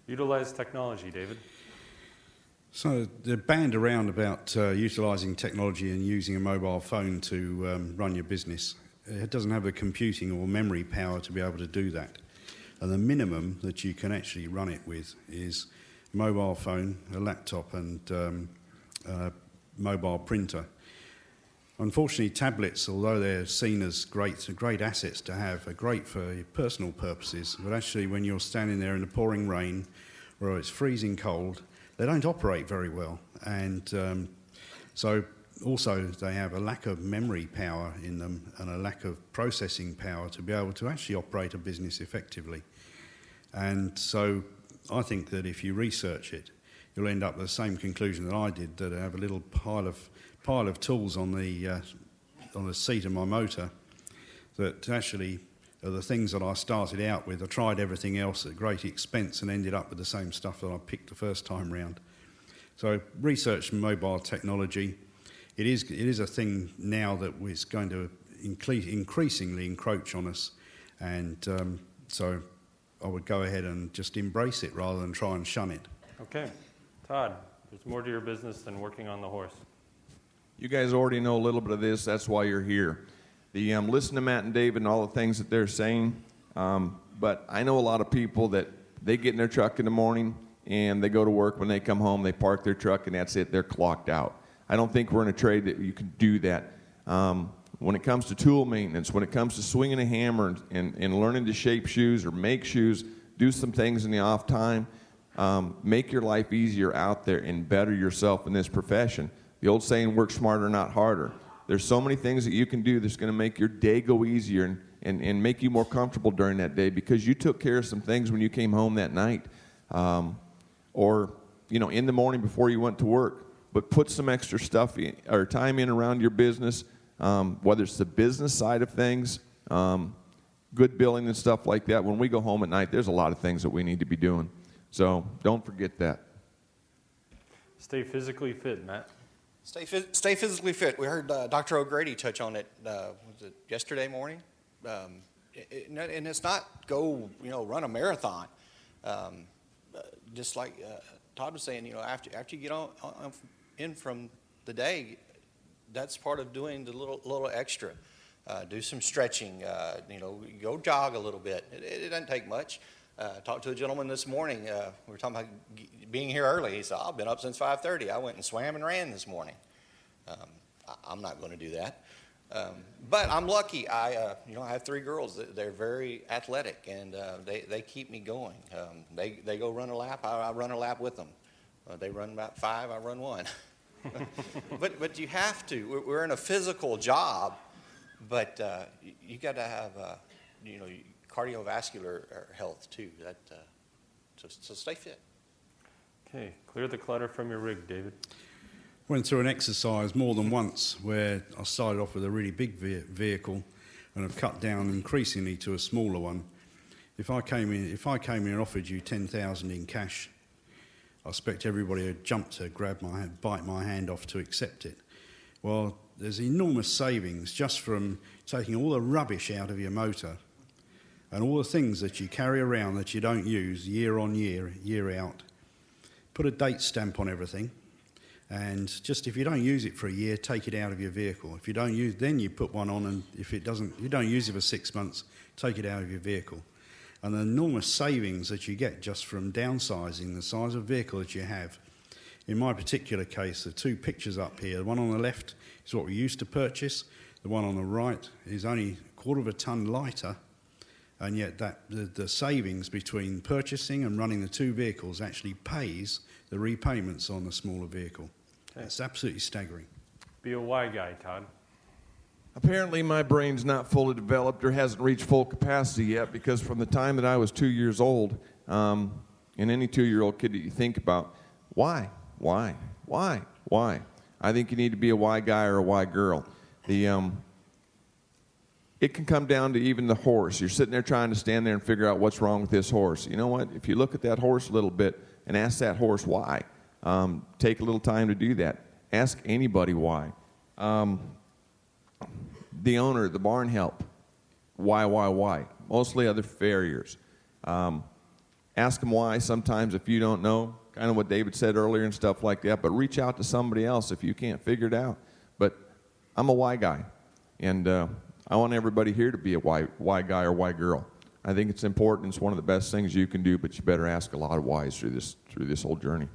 Utilize technology, David. So the band around about utilising technology and using a mobile phone to run your business. It doesn't have the computing or memory power to be able to do that. And the minimum that you can actually run it with is a mobile phone, a laptop and a mobile printer. Unfortunately, tablets, although they're seen as great assets to have, are great for personal purposes, but actually when you're standing there in the pouring rain or it's freezing cold, they don't operate very well. And so also they have a lack of memory power in them and a lack of processing power to be able to actually operate a business effectively. And so I think that if you research it, you'll end up with the same conclusion that I did, that I have a little pile of tools on the seat of my motor that actually are the things that I started out with. I tried everything else at great expense and ended up with the same stuff that I picked the first time round. So research mobile technology. It is a thing now that is going to increasingly encroach on us, and so I would go ahead and just embrace it rather than try and shun it. Okay. Todd, there's more to your business than working on the horse. You guys already know a little bit of this. That's why you're here. Listen to Matt and David and all the things that they're saying. But I know a lot of people that they get in their truck in the morning and they go to work. When they come home, they park their truck and that's it. They're clocked out. I don't think we're in a trade that you can do that. When it comes to tool maintenance, when it comes to swinging a hammer and learning to shape shoes or make shoes, do some things in the off time, make your life easier out there and better yourself in this profession. The old saying, work smarter, not harder. There's so many things that you can do that's going to make your day go easier and make you more comfortable during that day because you took care of some things when you came home that night or in the morning before you went to work. But put some extra stuff in, or time in around your business, whether it's the business side of things, good billing and stuff like that. When we go home at night, there's a lot of things that we need to be doing. So don't forget that. Stay physically fit, Matt. Stay physically fit. We heard Dr. O'Grady touch on it, was it yesterday morning? And it's not go, run a marathon. Just like Todd was saying, after you get in from the day, that's part of doing the little extra. Do some stretching, go jog a little bit. It doesn't take much. Talked to a gentleman this morning. We were talking about being here early. He said, I've been up since 5:30. I went and swam and ran this morning. I'm not going to do that. But I'm lucky. I have 3 girls. They're very athletic, and they keep me going. They go run a lap. I run a lap with them. They run about 5. I run 1. But you have to. We're in a physical job, but you got to have cardiovascular health too. So stay fit. Okay, clear the clutter from your rig, David. Went through an exercise more than once where I started off with a really big vehicle and have cut down increasingly to a smaller one. If I came in and offered you 10,000 in cash, I expect everybody would jump to grab my hand, bite my hand off to accept it. Well, there's enormous savings just from taking all the rubbish out of your motor and all the things that you carry around that you don't use year on year, year out. Put a date stamp on everything, and just if you don't use it for a year, take it out of your vehicle. If you don't use, then you put one on, and if you don't use it for 6 months, take it out of your vehicle. And the enormous savings that you get just from downsizing the size of vehicle that you have. In my particular case, the 2 pictures up here, the one on the left is what we used to purchase, the one on the right is only 1/4 of a tonne lighter, and yet the savings between purchasing and running the 2 vehicles actually pays the repayments on the smaller vehicle. Okay. It's absolutely staggering. Be a why guy, Todd. Apparently my brain's not fully developed or hasn't reached full capacity yet because from the time that I was 2 years old, and any 2-year-old kid that you think about, why? I think you need to be a why guy or a why girl. It can come down to even the horse. You're sitting there trying to stand there and figure out what's wrong with this horse. You know what? If you look at that horse a little bit and ask that horse why, take a little time to do that. Ask anybody why. The owner, the barn help, why? Mostly other farriers. Ask them why sometimes if you don't know, kind of what David said earlier and stuff like that, but reach out to somebody else if you can't figure it out. But I'm a why guy, and I want everybody here to be a why guy or why girl. I think it's important. It's one of the best things you can do, but you better ask a lot of whys through this whole journey.